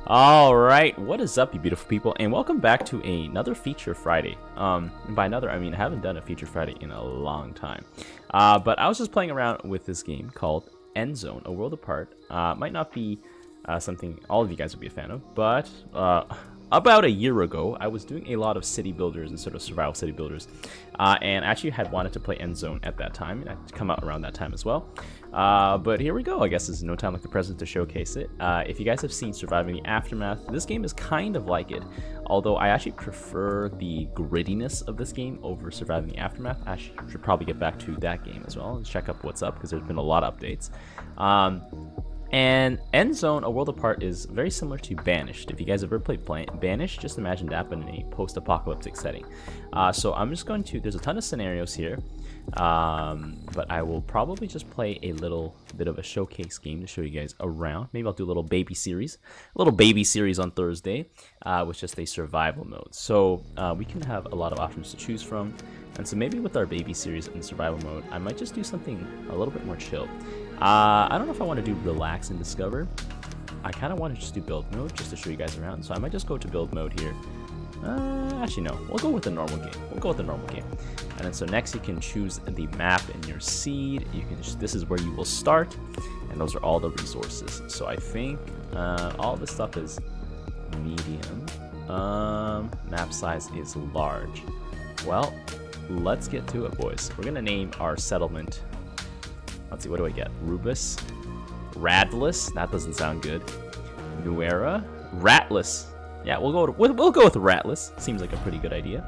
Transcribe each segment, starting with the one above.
Alright, what is up you beautiful people, and welcome back to another Feature Friday. And by another, I mean I haven't done a Feature Friday in a long time. But I was just playing around with this game called Endzone, A World Apart. Might not be something all of you guys would be a fan of, but about a year ago, I was doing a lot of city builders and sort of survival city builders, and actually had wanted to play Endzone at that time, and I'd come out around that time as well. But here we go. I guess there's no time like the present to showcase it. If you guys have seen Surviving the Aftermath, this game is kind of like it, although I actually prefer the grittiness of this game over Surviving the Aftermath. I should probably get back to that game as well and check up what's up, because there's been a lot of updates. And Endzone, A World Apart is very similar to Banished. If you guys have ever played Banished, just imagine that, but in a post-apocalyptic setting. So I'm just going to, there's a ton of scenarios here, but I will probably just play a little bit of a showcase game to show you guys around. Maybe I'll do a little baby series on Thursday, with just a survival mode. So we can have a lot of options to choose from. And so maybe with our baby series in survival mode, I might just do something a little bit more chill. I don't know if I want to do relax and discover. I kind of want to just do build mode just to show you guys around. So I might just go to build mode here. Actually no, we'll go with the normal game. And then so next you can choose the map in your seed. You can this is where you will start, and those are all the resources. So I think all this stuff is medium. Map size is large. Well, let's get to it, boys. We're gonna name our settlement. Let's see, what do I get? Rubus, Radless. That doesn't sound good. Nuera, Ratless. Yeah, we'll go with Ratless. Seems like a pretty good idea.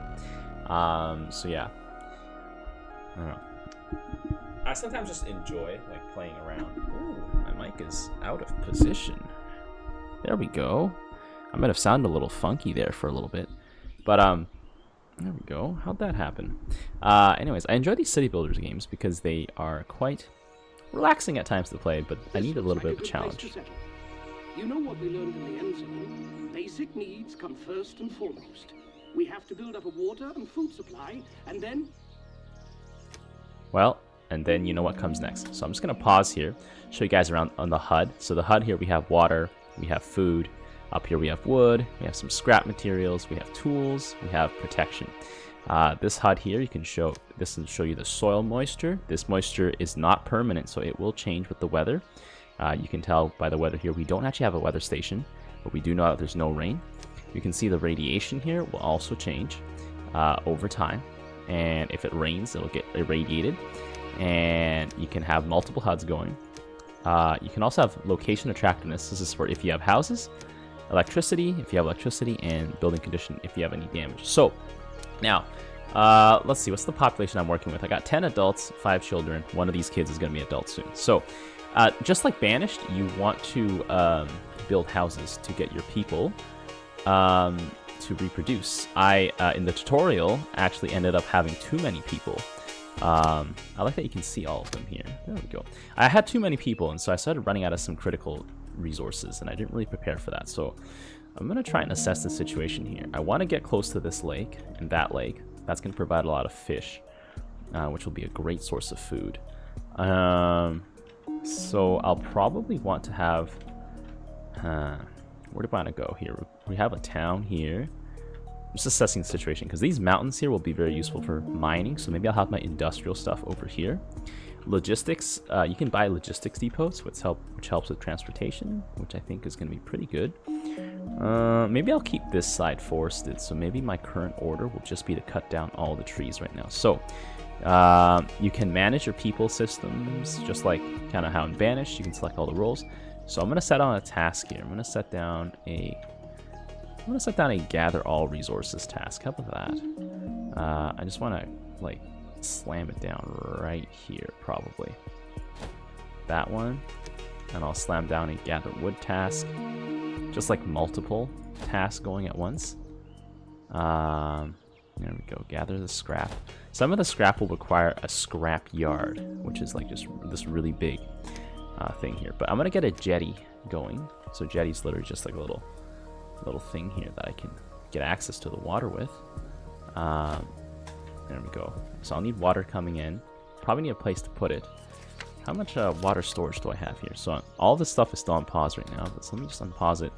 So yeah, I don't know. I sometimes just enjoy like playing around. Ooh, my mic is out of position. There we go. I might have sounded a little funky there for a little bit, but there we go. How'd that happen? Anyways, I enjoy these city builders games because they are quite relaxing at times to play, but I need a little bit of a challenge. You know what we learned in the Endzone? Basic needs come first and foremost. We have to build up a water and food supply, and then... Well, and then you know what comes next. So I'm just going to pause here, show you guys around on the HUD. So the HUD here, we have water, we have food. Up here we have wood, we have some scrap materials, we have tools, we have protection. This HUD here, this will show you the soil moisture. This moisture is not permanent, so it will change with the weather. You can tell by the weather here, we don't actually have a weather station, but we do know that there's no rain. You can see the radiation here will also change over time, and if it rains, it'll get irradiated. And you can have multiple HUDs going. You can also have location attractiveness. This is for if you have houses, electricity, if you have electricity, and building condition if you have any damage. So now let's see, what's the population I'm working with? I got 10 adults, 5 children. One of these kids is going to be adult soon. So just like Banished, you want to build houses to get your people to reproduce. I in the tutorial actually ended up having too many people. I like that you can see all of them here. There we go. I had too many people, and so I started running out of some critical resources, and I didn't really prepare for that. So I'm going to try and assess the situation here. I want to get close to this lake and that lake. That's going to provide a lot of fish, which will be a great source of food. So I'll probably want to have... where do I want to go here? We have a town here. I'm just assessing the situation, because these mountains here will be very useful for mining. So maybe I'll have my industrial stuff over here. Logistics, you can buy logistics depots, which helps with transportation, which I think is going to be pretty good. Maybe I'll keep this side forested, so maybe my current order will just be to cut down all the trees right now. So you can manage your people systems, just like kind of how in Banished, you can select all the roles. So I'm going to set on a task here. I'm going to set down a gather all resources task. How about that? I just want to like slam it down right here, probably that one, and I'll slam down a gather wood task, just like multiple tasks going at once. There we go. Gather the scrap. Some of the scrap will require a scrap yard, which is like just this really big thing here, but I'm gonna get a jetty going. So jetty's literally just like a little thing here that I can get access to the water with. There we go. So I'll need water coming in. Probably need a place to put it. How much water storage do I have here? So all this stuff is still on pause right now, but so let me just unpause it.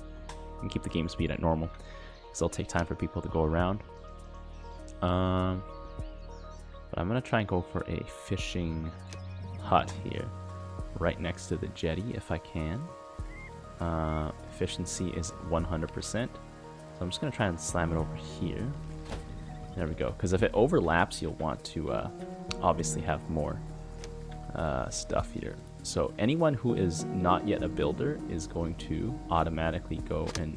and keep the game speed at normal, because it'll take time for people to go around. But I'm gonna try and go for a fishing hut here, right next to the jetty if I can. Efficiency is 100%, so I'm just gonna try and slam it over here. There we go, because if it overlaps, you'll want to obviously have more stuff here. So anyone who is not yet a builder is going to automatically go and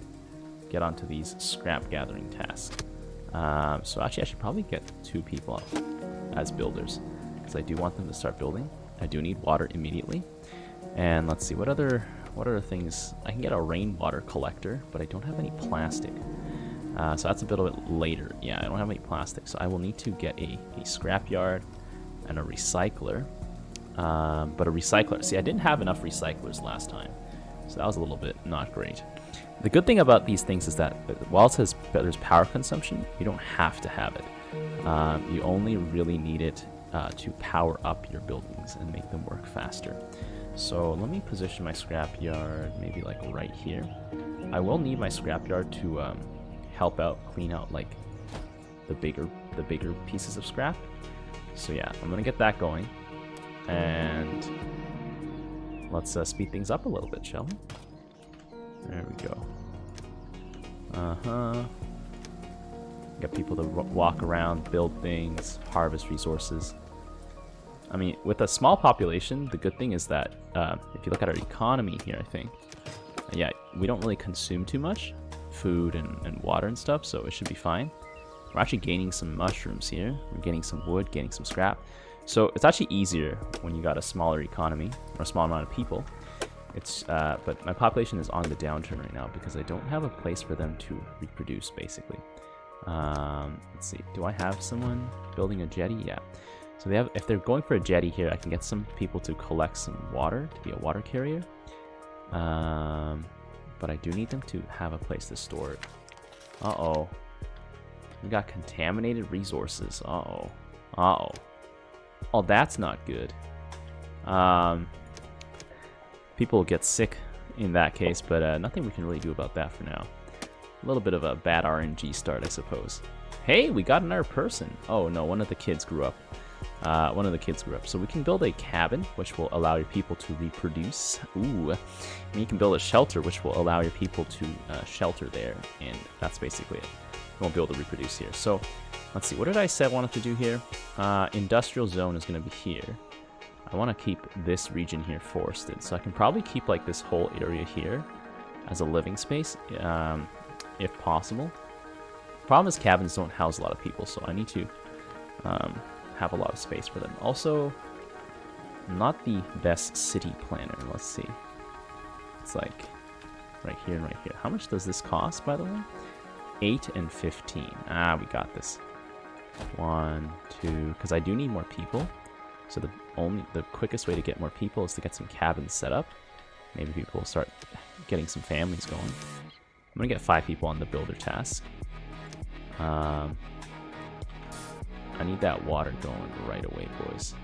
get onto these scrap gathering tasks. So actually I should probably get 2 people as builders, because I do want them to start building. I do need water immediately. And let's see, what other things? I can get a rainwater collector, but I don't have any plastic. So that's a bit later. Yeah, I don't have any plastic, so I will need to get a scrapyard and a recycler. But a recycler, see, I didn't have enough recyclers last time, so that was a little bit not great. The good thing about these things is that while it says there's power consumption, you don't have to have it. You only really need it to power up your buildings and make them work faster. So let me position my scrapyard maybe like right here. I will need my scrapyard to help out, clean out like the bigger pieces of scrap. So yeah, I'm gonna get that going, and let's speed things up a little bit, shall we? There we go. Get people to walk around, build things, harvest resources. I mean, with a small population, the good thing is that if you look at our economy here, I think, yeah, we don't really consume too much food and water and stuff, so it should be fine. We're actually gaining some mushrooms here. We're getting some wood, getting some scrap. So it's actually easier when you got a smaller economy or a small amount of people. It's but my population is on the downturn right now because I don't have a place for them to reproduce, basically. Let's see, do I have someone building a jetty? Yeah. So they have, if they're going for a jetty here, I can get some people to collect some water to be a water carrier. But I do need them to have a place to store it. Uh-oh. We got contaminated resources. Uh-oh. Uh-oh. Oh, that's not good. People will get sick in that case, but nothing we can really do about that for now. A little bit of a bad RNG start, I suppose. Hey, we got another person. Oh no, one of the kids grew up. So we can build a cabin, which will allow your people to reproduce. Ooh. And you can build a shelter, which will allow your people to shelter there. And that's basically it. We won't be able to reproduce here. So let's see, what did I say I wanted to do here? Industrial zone is going to be here. I want to keep this region here forested. So I can probably keep like this whole area here as a living space, if possible. Problem is cabins don't house a lot of people, so I need to have a lot of space for them. Also, not the best city planner. Let's see. It's like right here and right here. How much does this cost, by the way? 8 and 15. Ah, we got this. 1, 2, because I do need more people. So the quickest way to get more people is to get some cabins set up. Maybe people will start getting some families going. I'm gonna get 5 people on the builder task. I need that water going right away, boys.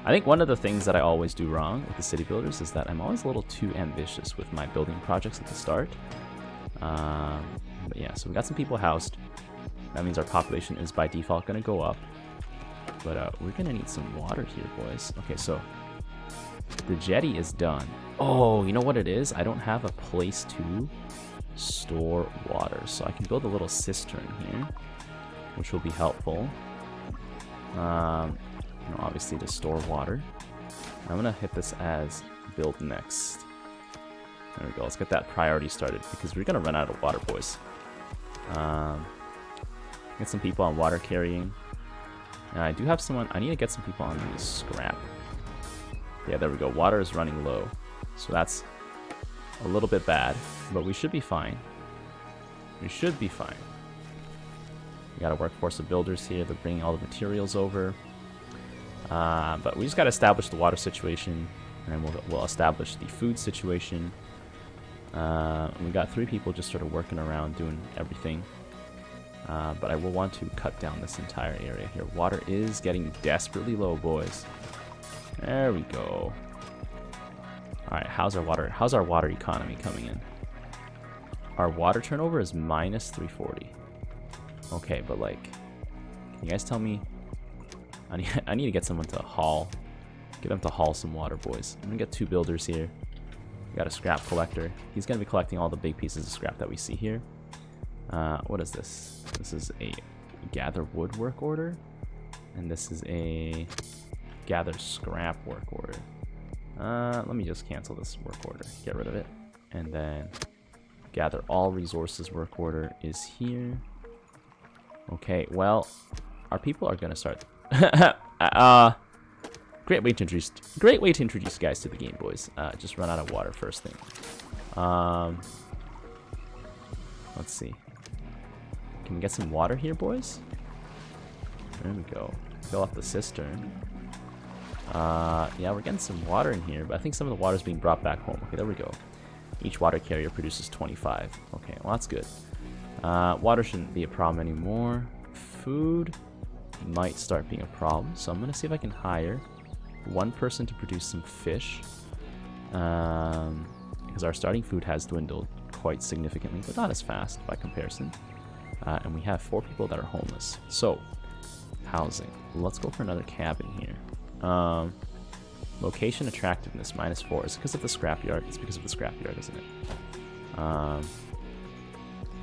I think one of the things that I always do wrong with the city builders is that I'm always a little too ambitious with my building projects at the start. But yeah, so we got some people housed. That means our population is by default going to go up. But we're going to need some water here, boys. Okay, so the jetty is done. Oh, you know what it is? I don't have a place to store water. So I can build a little cistern here, which will be helpful. You know, obviously to store water. I'm going to hit this as build next. There we go. Let's get that priority started because we're going to run out of water, boys. Get some people on water carrying. I do have someone. I need to get some people on the scrap. Yeah, there we go. Water is running low. So that's a little bit bad, but we should be fine. We should be fine. We got a workforce of builders here. They're bringing all the materials over. But we just got to establish the water situation, and then we'll establish the food situation. And we got 3 people just sort of working around doing everything. But I will want to cut down this entire area here. Water is getting desperately low, boys. There we go. All right, how's our water economy coming in? Our water turnover is minus 340. Okay, but like, can you guys tell me? I need to get someone to haul. Get them to haul some water, boys. I'm gonna get 2 builders here. We got a scrap collector. He's gonna be collecting all the big pieces of scrap that we see here. What is this? This is a gather wood work order, and this is a gather scrap work order. Let me just cancel this work order. Get rid of it, and then gather all resources work order is here. Okay, well, our people are gonna start. Great way to introduce you guys to the game, boys. Just run out of water first thing. Let's see. Can we get some water here, boys? There we go. Fill up the cistern. Yeah, we're getting some water in here, but I think some of the water is being brought back home. Okay, there we go. Each water carrier produces 25. Okay, well, that's good. Water shouldn't be a problem anymore. Food might start being a problem, so I'm gonna see if I can hire 1 person to produce some fish, because our starting food has dwindled quite significantly, but not as fast by comparison. And we have 4 people that are homeless. So, housing. Let's go for another cabin here. Location attractiveness -4. It's because of the scrapyard. It's because of the scrapyard, isn't it? I'm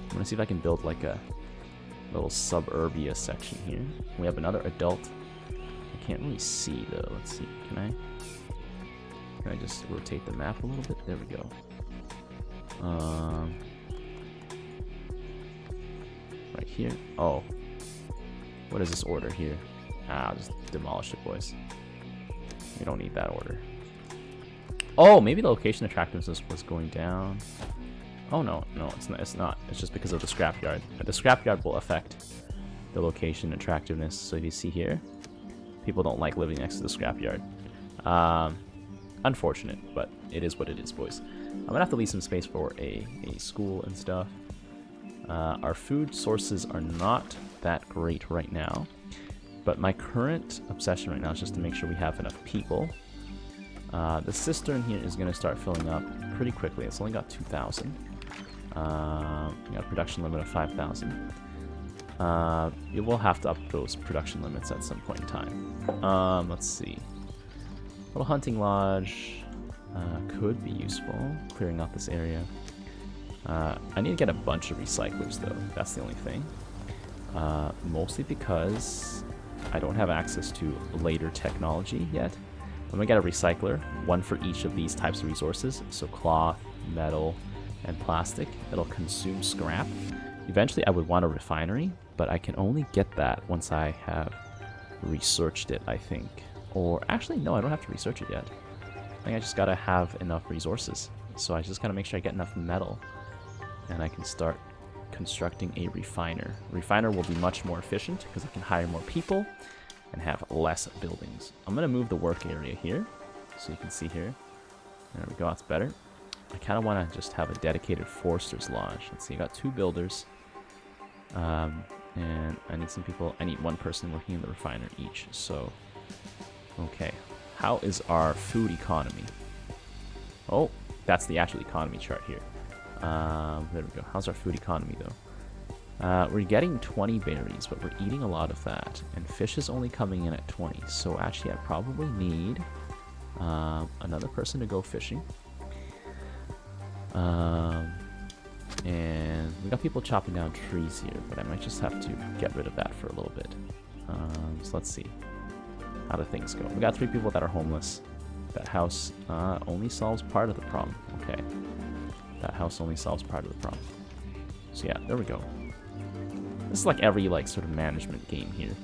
gonna see if I can build like a little suburbia section here. We have another adult. I can't really see though. Let's see. Can I just rotate the map a little bit? There we go. Right here. Oh, what is this order here? I'll just demolish it, boys. We don't need that order. Oh, maybe the location attractiveness was going down. Oh no, it's not. It's not. It's just because of the scrapyard. The scrapyard will affect the location attractiveness. So if you see here, people don't like living next to the scrapyard. Unfortunate, but it is what it is, boys. I'm gonna have to leave some space for a school and stuff. Our food sources are not that great right now, but my current obsession right now is just to make sure we have enough people. The cistern here is going to start filling up pretty quickly. It's only got 2,000. We got a production limit of 5,000. You will have to up those production limits at some point in time. Let's see. Little hunting lodge could be useful, clearing out this area. I need to get a bunch of recyclers though. That's the only thing. Mostly because I don't have access to later technology yet. I'm gonna get a recycler, 1 for each of these types of resources. So cloth, metal, and plastic. It'll consume scrap. Eventually I would want a refinery, but I can only get that once I have researched it, I think. Or actually, no, I don't have to research it yet. I think I just gotta have enough resources. So I just gotta make sure I get enough metal, and I can start constructing a refiner. Refiner will be much more efficient because I can hire more people and have less buildings. I'm gonna move the work area here, so you can see here. There we go, that's better. I kind of want to just have a dedicated Forester's Lodge. Let's see, I got 2 builders, and I need some people. I need 1 person working in the refiner each. So, okay, how is our food economy? Oh, that's the actual economy chart here. There we go. How's our food economy though? We're getting 20 berries, but we're eating a lot of that, and fish is only coming in at 20. So actually, I probably need another person to go fishing. And we got people chopping down trees here, but I might just have to get rid of that for a little bit. So let's see. How do things go? We got 3 people that are homeless. That house only solves part of the problem. Okay. That house only solves part of the problem. So yeah, there we go. This is like every sort of management game here.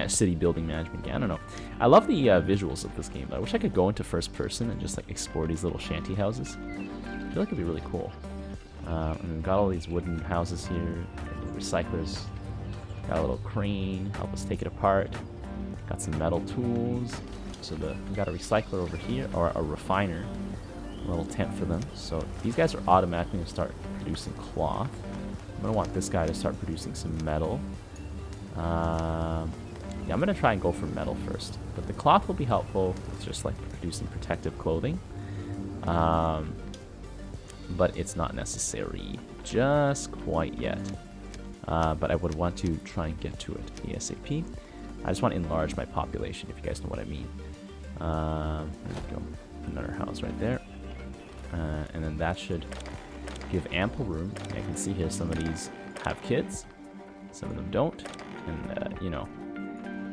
City building management game. I don't know. I love the visuals of this game, but I wish I could go into first person and just explore these little shanty houses. I feel like it'd be really cool. And we've got all these wooden houses here. Recyclers. Got a little crane. Help us take it apart. Got some metal tools. So we got a recycler over here, or a refiner. A little tent for them. So these guys are automatically going to start producing cloth. I'm going to want this guy to start producing some metal. Yeah, I'm going to try and go for metal first. But the cloth will be helpful. It's just producing protective clothing. But it's not necessary. just quite yet. But I would want to try and get to it ASAP. I just want to enlarge my population, if you guys know what I mean. There we go. Another house right there. And then that should give ample room. I can see here some of these have kids. Some of them don't. And, you know,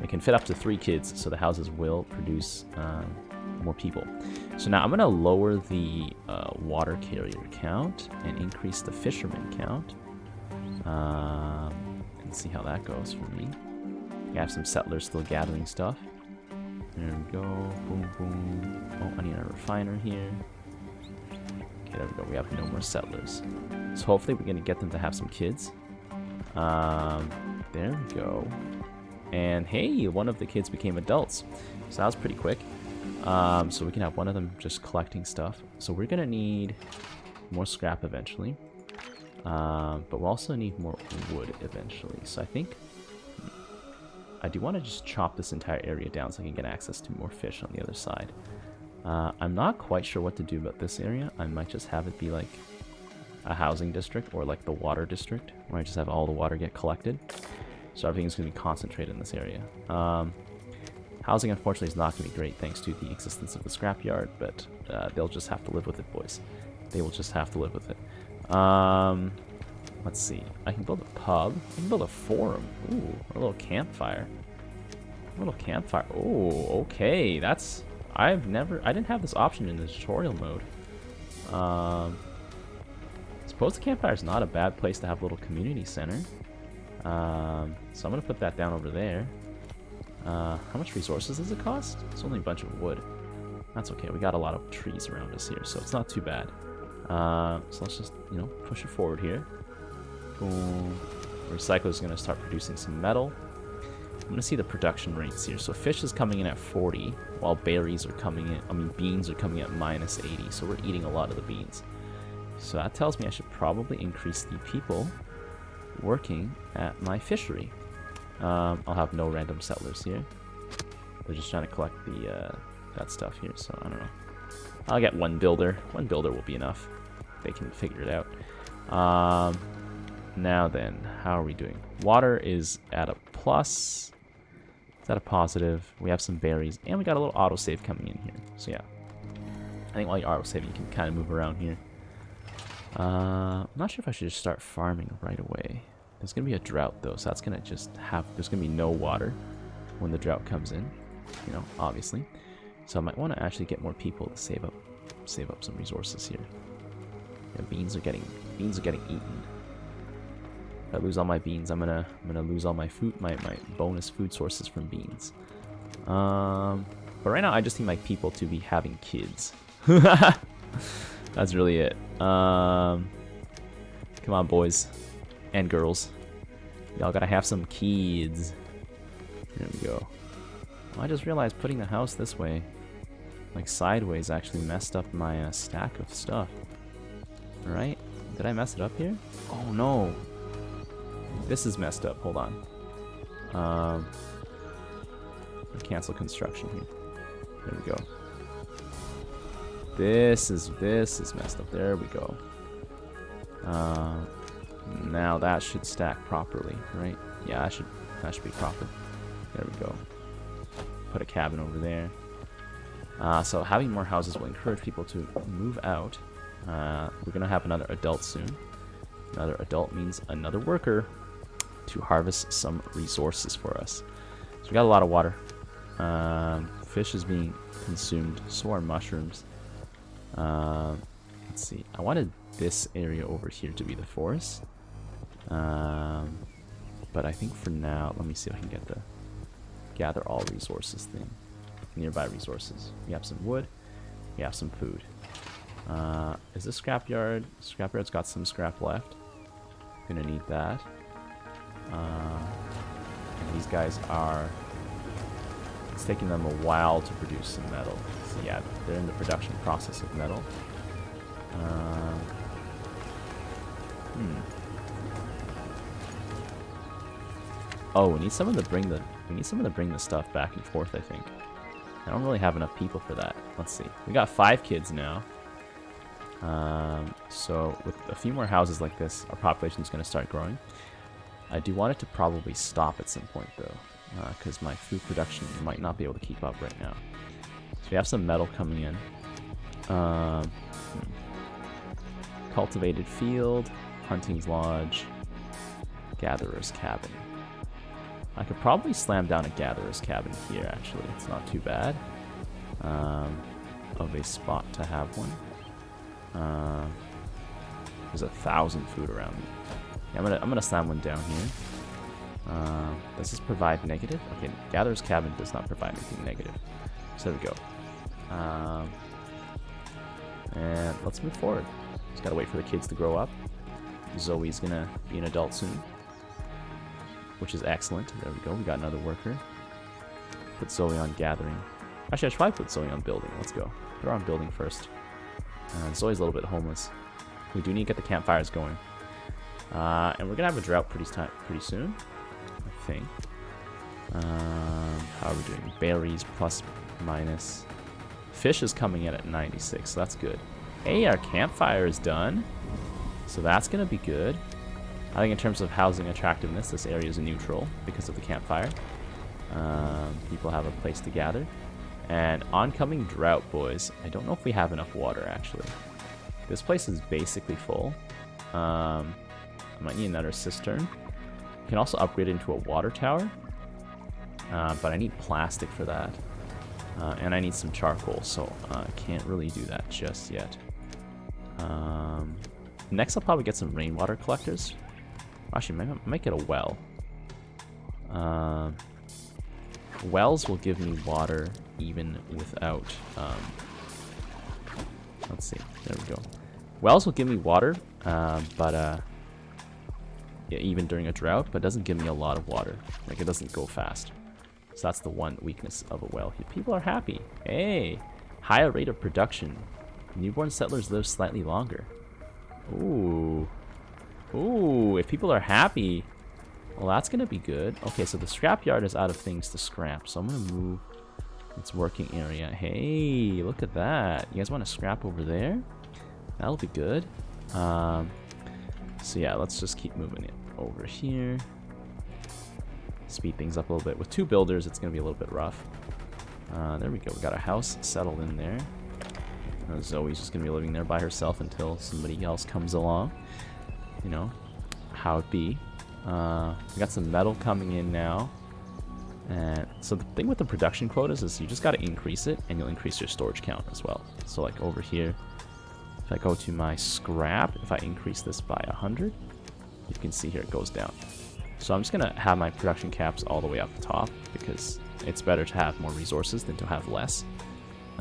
it can fit up to 3 kids, so the houses will produce more people. So now I'm going to lower the water carrier count and increase the fisherman count. And see how that goes for me. I have some settlers still gathering stuff. There we go. Boom, boom. Oh, I need a refiner here. Okay, there we go. We have no more settlers. So hopefully we're going to get them to have some kids. There we go. And hey, one of the kids became adults. So that was pretty quick. So we can have one of them just collecting stuff. So we're going to need more scrap eventually. But we'll also need more wood eventually. So I think I do want to just chop this entire area down so I can get access to more fish on the other side. I'm not quite sure what to do about this area. I might just have it be like a housing district or like the water district where I just have all the water get collected. So everything's going to be concentrated in this area. Housing, unfortunately, is not going to be great thanks to the existence of the scrapyard, but they'll just have to live with it, boys. They will just have to live with it. Let's see. I can build a pub. I can build a forum. Ooh, a little campfire. A little campfire. Oh, okay. That's... I didn't have this option in the tutorial mode. I suppose the campfire is not a bad place to have a little community center. So I'm going to put that down over there. How much resources does it cost? It's only a bunch of wood. That's okay. We got a lot of trees around us here, so it's not too bad. So let's just, you know, push it forward here. Boom. Recycler is going to start producing some metal. I'm going to see the production rates here. So fish is coming in at 40, while berries are coming in, beans are coming at minus 80. So we're eating a lot of the beans. So that tells me I should probably increase the people working at my fishery. I'll have no random settlers here. They're just trying to collect the that stuff here, so I don't know. I'll get one builder. One builder will be enough. They can figure it out. Now then, how are we doing? Water is at a plus. It's at a positive. We have some berries, and we got a little autosave coming in here. So yeah, I think while you're autosaving, you can kind of move around here. I'm not sure if I should just start farming right away. There's gonna be a drought though, so that's gonna just have. There's gonna be no water when the drought comes in. You know, obviously. So I might want to actually get more people to save up some resources here. Yeah, beans are getting eaten. If I lose all my beans, I'm gonna lose all my food, my bonus food sources from beans. But right now I just need my people to be having kids. That's really it. Come on, boys and girls, y'all gotta have some kids. There we go. Oh, I just realized putting the house this way, like sideways, actually messed up my stack of stuff. Right? Did I mess it up here? Oh no. This is messed up. Hold on. Cancel construction here. There we go. This is messed up. There we go. Now that should stack properly, right? Yeah, that should be proper. There we go. Put a cabin over there. So having more houses will encourage people to move out. We're gonna have another adult soon. Another adult means another worker to harvest some resources for us. So we got a lot of water. Fish is being consumed, so are mushrooms. Let's see. I wanted this area over here to be the forest. But I think for now, let me see if I can get the gather all resources thing. Nearby resources. We have some wood. We have some food. Is this scrapyard? Scrapyard's got some scrap left. Gonna need that. And these guys are... It's taking them a while to produce some metal. So yeah, they're in the production process of metal. Oh, we need someone to bring the stuff back and forth, I think. I don't really have enough people for that. Let's see. We got 5 kids now. So with a few more houses like this, our population is going to start growing. I do want it to probably stop at some point though, because my food production might not be able to keep up right now. So we have some metal coming in. Cultivated field, hunting's lodge, gatherer's cabin. I could probably slam down a gatherer's cabin here actually. It's not too bad of a spot to have one. There's 1,000 food around me. Yeah, I'm gonna slam one down here. Does this provide negative? Okay, gatherer's cabin does not provide anything negative. So there we go. And let's move forward. Just gotta wait for the kids to grow up. Zoe's gonna be an adult soon, which is excellent. There we go. We got another worker. Put Zoe on gathering. Actually, I should probably put Zoe on building. Let's go. Put her on building first. Zoe's a little bit homeless. We do need to get the campfires going. And we're gonna have a drought pretty soon, I think. How are we doing? Berries plus minus. Fish is coming in at 96, so that's good. Hey, our campfire is done. So that's gonna be good. I think in terms of housing attractiveness, this area is neutral because of the campfire. People have a place to gather. And oncoming drought, boys. I don't know if we have enough water, actually. This place is basically full. I might need another cistern. You can also upgrade it into a water tower. But I need plastic for that. And I need some charcoal, so I can't really do that just yet. Next, I'll probably get some rainwater collectors. Actually, I might get a well. Wells will give me water even without... let's see. There we go. Wells will give me water, but yeah, even during a drought, but doesn't give me a lot of water. Like, it doesn't go fast. So that's the one weakness of a well. People are happy. Hey! Higher rate of production. Newborn settlers live slightly longer. Ooh. Ooh, if people are happy, well, that's going to be good. Okay, so the scrapyard is out of things to scrap. So I'm going to move its working area. Hey, look at that. You guys want to scrap over there? That'll be good. So yeah, let's just keep moving it over here. Speed things up a little bit. With 2 builders, it's going to be a little bit rough. There we go. We got a house settled in there. Zoe's just going to be living there by herself until somebody else comes along. You know, how it be. We got some metal coming in now. And so the thing with the production quotas is you just got to increase it, and you'll increase your storage count as well. So like over here, if I go to my scrap, if I increase this by 100, you can see here it goes down. So I'm just going to have my production caps all the way up the top, because it's better to have more resources than to have less,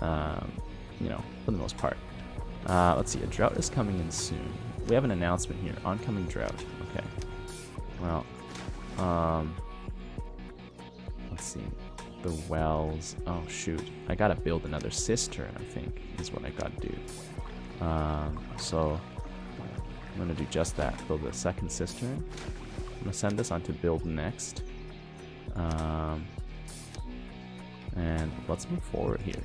you know, for the most part. Let's see, a drought is coming in soon. We have an announcement here, oncoming drought. Okay. Well, let's see. The wells. Oh, shoot. I got to build another cistern, I think, is what I got to do. So I'm going to do just that. Build a second cistern. I'm going to send this on to build next. And let's move forward here.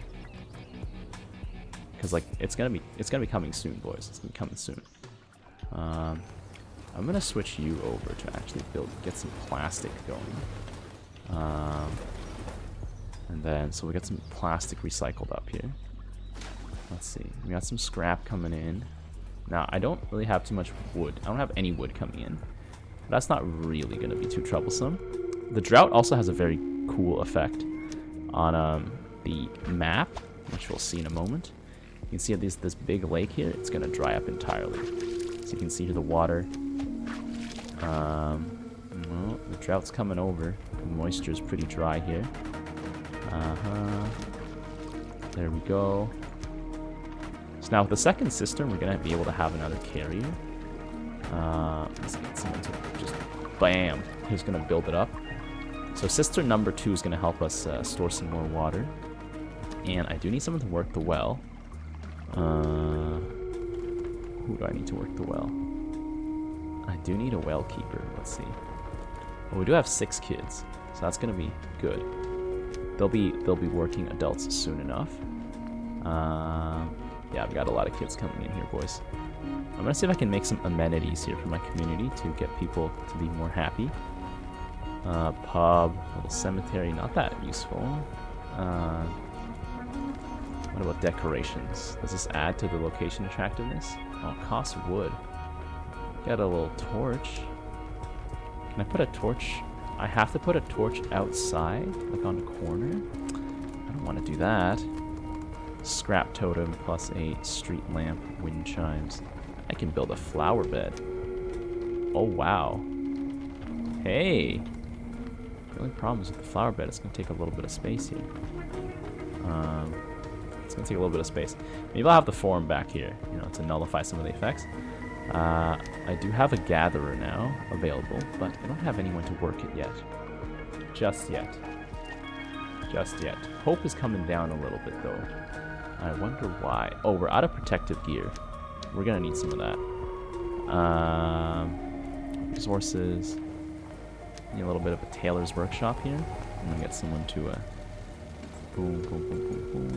Because like it's gonna be coming soon, boys. It's gonna be coming soon. I'm gonna switch you over to actually get some plastic going. And then so we got some plastic recycled up here. Let's see. We got some scrap coming in. Now I don't really have too much wood. I don't have any wood coming in. But that's not really gonna be too troublesome. The drought also has a very cool effect on the map, which we'll see in a moment. You can see this big lake here, it's going to dry up entirely. So you can see here the water. Well, the drought's coming over. The moisture is pretty dry here. There we go. So now with the second cistern, we're going to be able to have another carrier. Let's get someone to just, bam, he's going to build it up. So cistern number 2 is going to help us store some more water. And I do need someone to work the well. Who do I need to work the well? I do need a well keeper. Let's see. Well, we do have 6 kids, so that's gonna be good. They'll be working adults soon enough. Yeah, I've got a lot of kids coming in here, boys. I'm gonna see if I can make some amenities here for my community to get people to be more happy. Pub, little cemetery, not that useful. What about decorations? Does this add to the location attractiveness? Oh, it costs wood. Got a little torch. Can I put a torch? I have to put a torch outside, like on the corner? I don't want to do that. Scrap totem plus a street lamp, wind chimes. I can build a flower bed. Oh, wow. Hey! The only problem is with the flower bed, it's going to take a little bit of space here. It's going to take a little bit of space. Maybe I'll have the forum back here, you know, to nullify some of the effects. I do have a gatherer now available, but I don't have anyone to work it yet. Just yet. Just yet. Hope is coming down a little bit, though. I wonder why. Oh, we're out of protective gear. We're going to need some of that. Resources. Need a little bit of a tailor's workshop here. I'm going to get someone to... boom, boom, boom, boom, boom.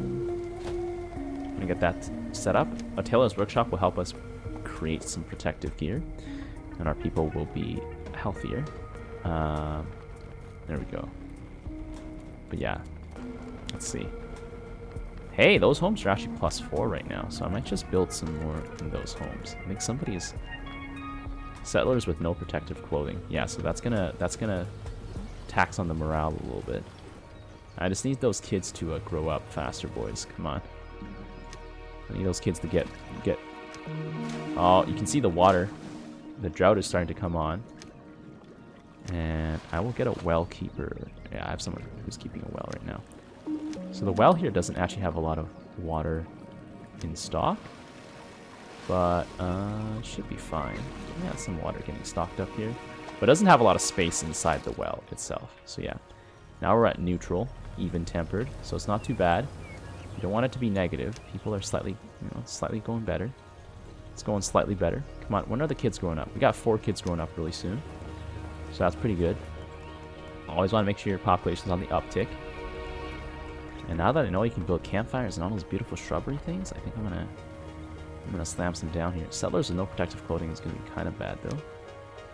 I'm going to get that set up. A tailor's workshop will help us create some protective gear, and our people will be healthier. There we go. But yeah, let's see. Hey, those homes are actually +4 right now, so I might just build some more in those homes. I think somebody's settlers with no protective clothing. Yeah, so that's gonna tax on the morale a little bit. I just need those kids to grow up faster, boys. Come on. I need those kids to get. Oh, you can see the water. The drought is starting to come on. And I will get a well keeper. Yeah, I have someone who's keeping a well right now. So the well here doesn't actually have a lot of water in stock. But it should be fine. Yeah, some water getting stocked up here. But it doesn't have a lot of space inside the well itself. So yeah. Now we're at neutral, even tempered. So it's not too bad. You don't want it to be negative. People are slightly, slightly going better. It's going slightly better. Come on, when are the kids growing up? We got 4 kids growing up really soon. So that's pretty good. Always want to make sure your population's on the uptick. And now that I know you can build campfires and all those beautiful shrubbery things, I think I'm gonna slam some down here. Settlers with no protective clothing is gonna be kind of bad though.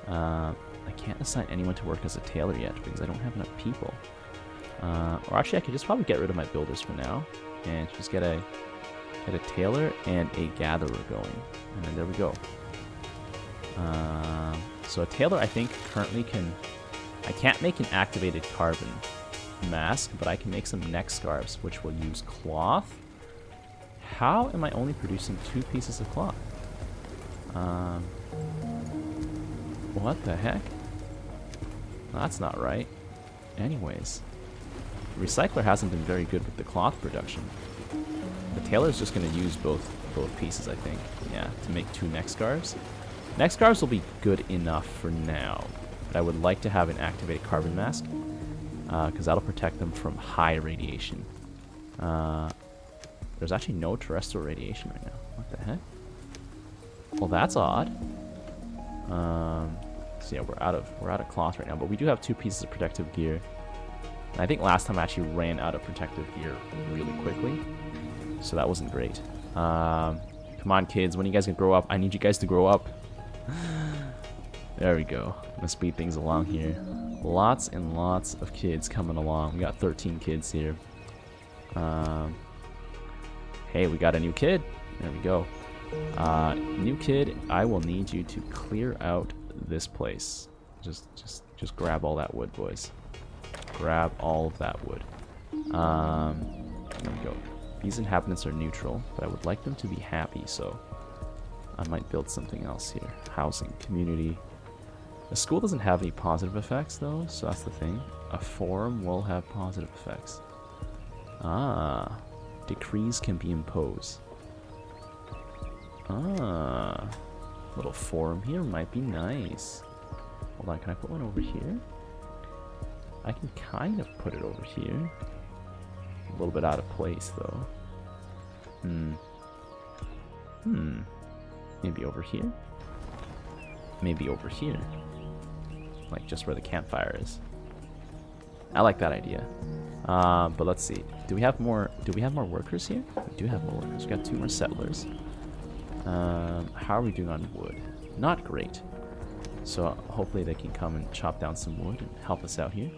I can't assign anyone to work as a tailor yet because I don't have enough people. Or actually, I could just probably get rid of my builders for now and just get a tailor and a gatherer going, and then there we go. So a tailor, I think, currently can... I can't make an activated carbon mask, but I can make some neck scarves, which will use cloth. How am I only producing 2 pieces of cloth? What the heck? That's not right. Anyways, the recycler hasn't been very good with the cloth production. The tailor's just going to use both pieces, I think. Yeah, to make 2 neck scarves. Neck scarves will be good enough for now. But I would like to have an activated carbon mask, because that'll protect them from high radiation. There's actually no terrestrial radiation right now. What the heck? Well, that's odd. So yeah, we're out of cloth right now, but we do have 2 pieces of protective gear. And I think last time I actually ran out of protective gear really quickly, so that wasn't great. Come on, kids, when are you guys gonna grow up? I need you guys to grow up. There we go. I'm gonna speed things along here. Lots and lots of kids coming along. We got 13 kids here. Hey, we got a new kid. There we go. New kid, I will need you to clear out this place. Just grab all that wood, boys. Grab all of that wood. There we go. These inhabitants are neutral, but I would like them to be happy, so I might build something else here. Housing, community. The school doesn't have any positive effects, though, so that's the thing. A forum will have positive effects. Ah. Decrees can be imposed. Ah. Little forum here might be nice. Hold on, can I put one over here? I can kind of put it over here. A little bit out of place, though. Maybe over here? Maybe over here. Like just where the campfire is. I like that idea. But let's see. Do we have more workers here? We do have more workers. We got 2 more settlers. How are we doing on wood? Not great. So hopefully they can come and chop down some wood and help us out here.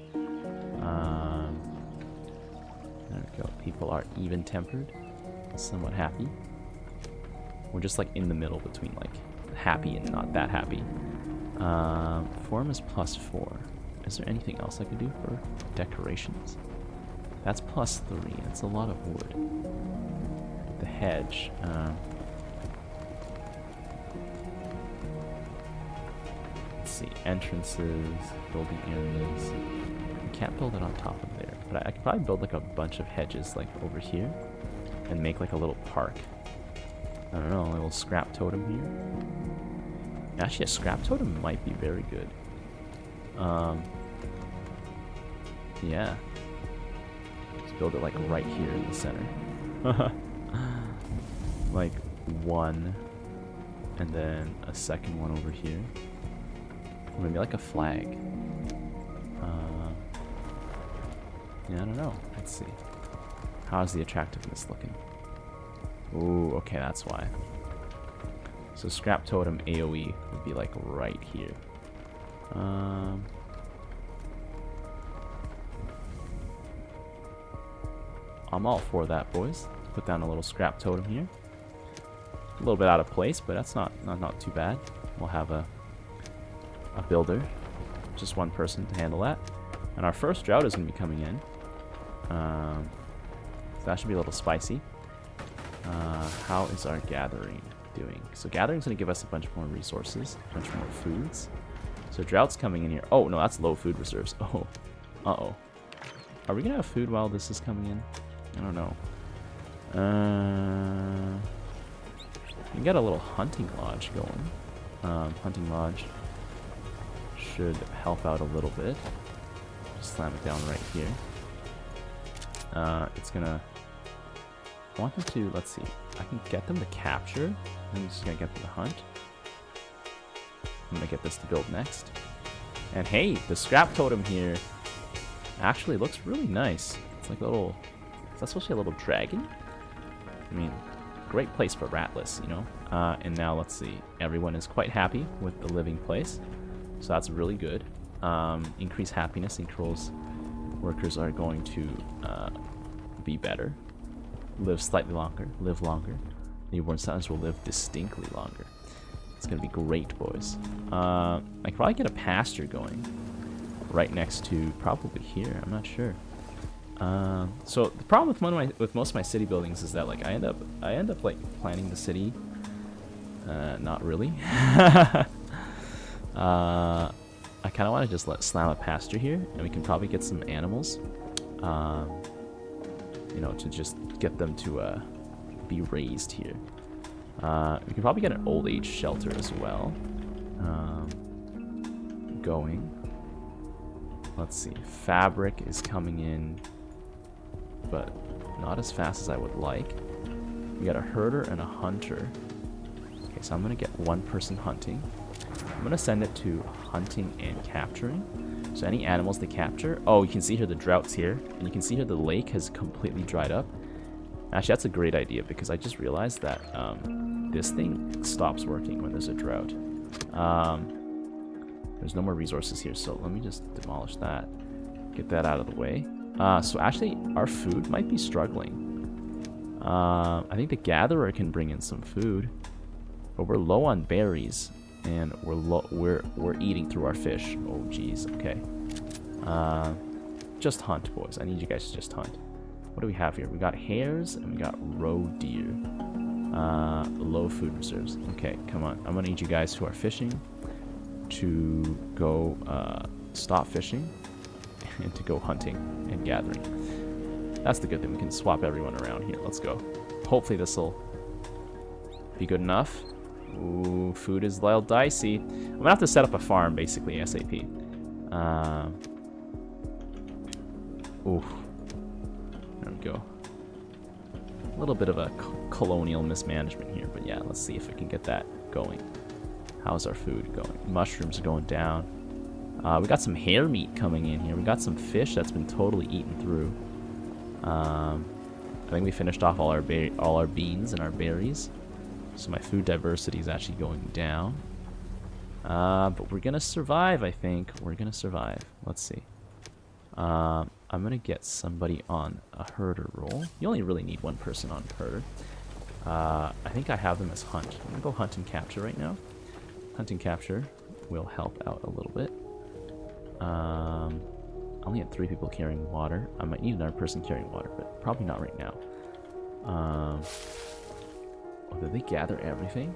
There we go. People are even-tempered, somewhat happy. We're just like in the middle between like happy and not that happy. Form is +4. Is there anything else I could do for decorations? That's +3. That's a lot of wood. The hedge. Let's see. Entrances, building areas. We can't build it on top of there. But I could probably build like a bunch of hedges like over here. And make like a little park. I don't know, a little scrap totem here. Actually, a scrap totem might be very good. Yeah. Let's build it like right here in the center. Like 1, and then a second one over here. Or maybe like a flag. Yeah, I don't know. Let's see. How's the attractiveness looking? Ooh, okay, that's why. So scrap totem AoE would be like right here. I'm all for that, boys. Put down a little scrap totem here. A little bit out of place, but that's not too bad. We'll have a builder, just 1 person to handle that. And our first drought is going to be coming in. So that should be a little spicy. How is our gathering doing? So gathering's going to give us a bunch more resources, a bunch more foods. So drought's coming in here. Oh, no, that's low food reserves. Oh, uh-oh. Are we going to have food while this is coming in? I don't know. We got a little hunting lodge going. Hunting lodge should help out a little bit. Just slam it down right here. It's gonna... I want them to, let's see. I can get them to capture. I'm just gonna get them to hunt. I'm gonna get this to build next. And hey, the scrap totem here actually looks really nice. It's like a little... Is that supposed to be a little dragon? I mean, great place for Ratless, you know? And now let's see. Everyone is quite happy with the living place. So that's really good. Increased happiness equals workers are going to be better. Live slightly longer. Live longer. Newborn sons will live distinctly longer. It's going to be great, boys. I could probably get a pasture going right next to probably here. I'm not sure. So the problem with most of my city buildings is that like I end up like planning the city. Not really. I kind of want to just slam a pasture here, and we can probably get some animals. You know, to just get them to be raised here. We can probably get an old age shelter as well. Going. Let's see. Fabric is coming in, but not as fast as I would like. We got a herder and a hunter. Okay, so I'm gonna get 1 person hunting. I'm gonna send it to hunting and capturing. So any animals they capture. Oh, you can see here the drought's here, and you can see here the lake has completely dried up. Actually, that's a great idea because I just realized that this thing stops working when there's a drought. There's no more resources here, so let me just demolish that. Get that out of the way. So actually, our food might be struggling. I think the gatherer can bring in some food, but we're low on berries, and we're eating through our fish. Oh, geez. Okay. Just hunt, boys. I need you guys to just hunt. What do we have here? We got hares and we got roe deer. Low food reserves. Okay, come on. I'm gonna need you guys who are fishing to go stop fishing and to go hunting and gathering. That's the good thing. We can swap everyone around here. Let's go. Hopefully this will be good enough. Ooh, food is a little dicey. I'm gonna have to set up a farm basically ASAP. Ooh. There we go. A little bit of a colonial mismanagement here, but yeah, let's see if we can get that going. How's our food going? Mushrooms are going down. We got some hare meat coming in here. We got some fish that's been totally eaten through. I think we finished off all our beans and our berries. So my food diversity is actually going down. But we're gonna survive, I think. We're gonna survive. Let's see. I'm gonna get somebody on a herder role. You only really need one person on herder. I think I have them as hunt. I'm gonna go hunt and capture right now. Hunt and capture will help out a little bit. I only had 3 people carrying water. I might need another person carrying water, but probably not right now. Oh, did they gather everything?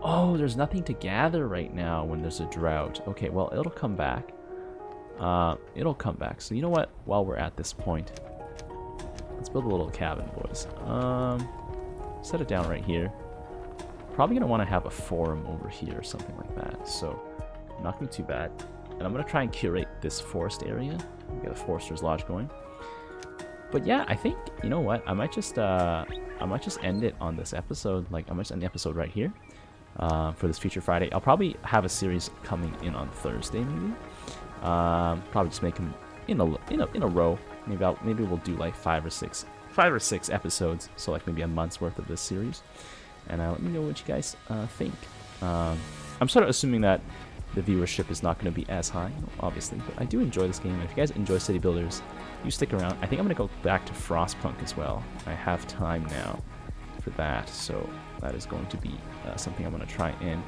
Oh, there's nothing to gather right now when there's a drought. Okay, well, it'll come back. It'll come back. So you know what? While we're at this point, let's build a little cabin, boys. Set it down right here. Probably gonna want to have a forum over here or something like that. So not gonna be too bad. And I'm gonna try and curate this forest area. Get a forester's lodge going. But yeah, I think, you know what? I might just end it on this episode. Like, I might just end the episode right here for this Feature Friday. I'll probably have a series coming in on Thursday, maybe. Probably just make them in a row. Maybe we'll do like 5 or 6 episodes. So like maybe a month's worth of this series. And let me know what you guys think. I'm sort of assuming that the viewership is not going to be as high, obviously, but I do enjoy this game. And if you guys enjoy City Builders, you stick around. I think I'm going to go back to Frostpunk as well. I have time now for that, so that is going to be something I'm going to try and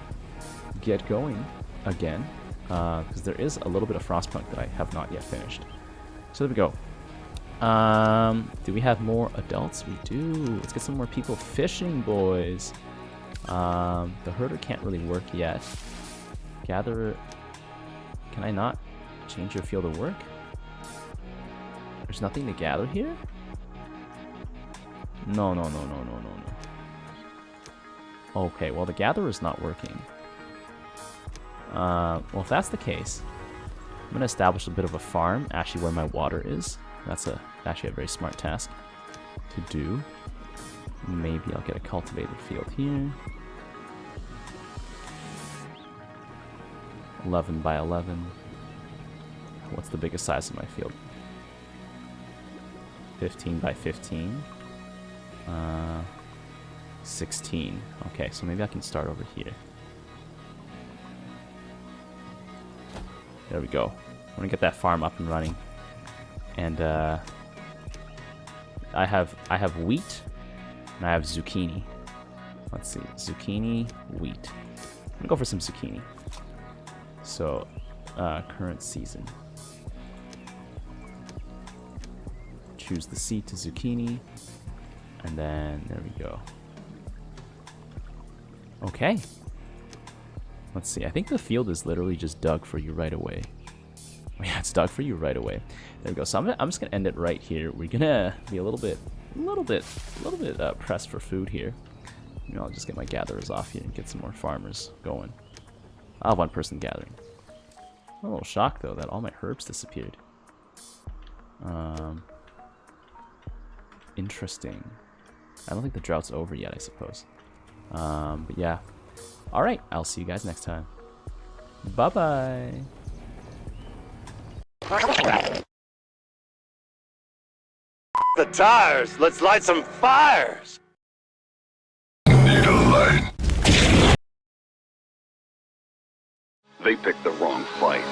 get going again, because there is a little bit of Frostpunk that I have not yet finished. So there we go. Do we have more adults? We do. Let's get some more people fishing, boys. The herder can't really work yet. Gatherer, can I not change your field of work? There's nothing to gather here? No. Okay, well the gatherer's not working. Well, if that's the case, I'm gonna establish a bit of a farm, actually where my water is. That's actually a very smart task to do. Maybe I'll get a cultivated field here. 11 by 11. What's the biggest size of my field? 15 by 15. 16. Okay, so maybe I can start over here. There we go. I'm gonna get that farm up and running. And I have wheat and I have zucchini. Let's see, zucchini, wheat. I'm gonna go for some zucchini. So, current season. Choose the seed to zucchini, and then there we go. Okay. Let's see. I think the field is literally just dug for you right away. Yeah, it's dug for you right away. There we go. So I'm just gonna end it right here. We're gonna be a little bit pressed for food here. You know, I'll just get my gatherers off here and get some more farmers going. I'll have one person gathering. I'm a little shocked though that all my herbs disappeared. Interesting. I don't think the drought's over yet, I suppose. But yeah. Alright, I'll see you guys next time. Bye-bye. The tires! Let's light some fires! Need a light. They picked the wrong fight.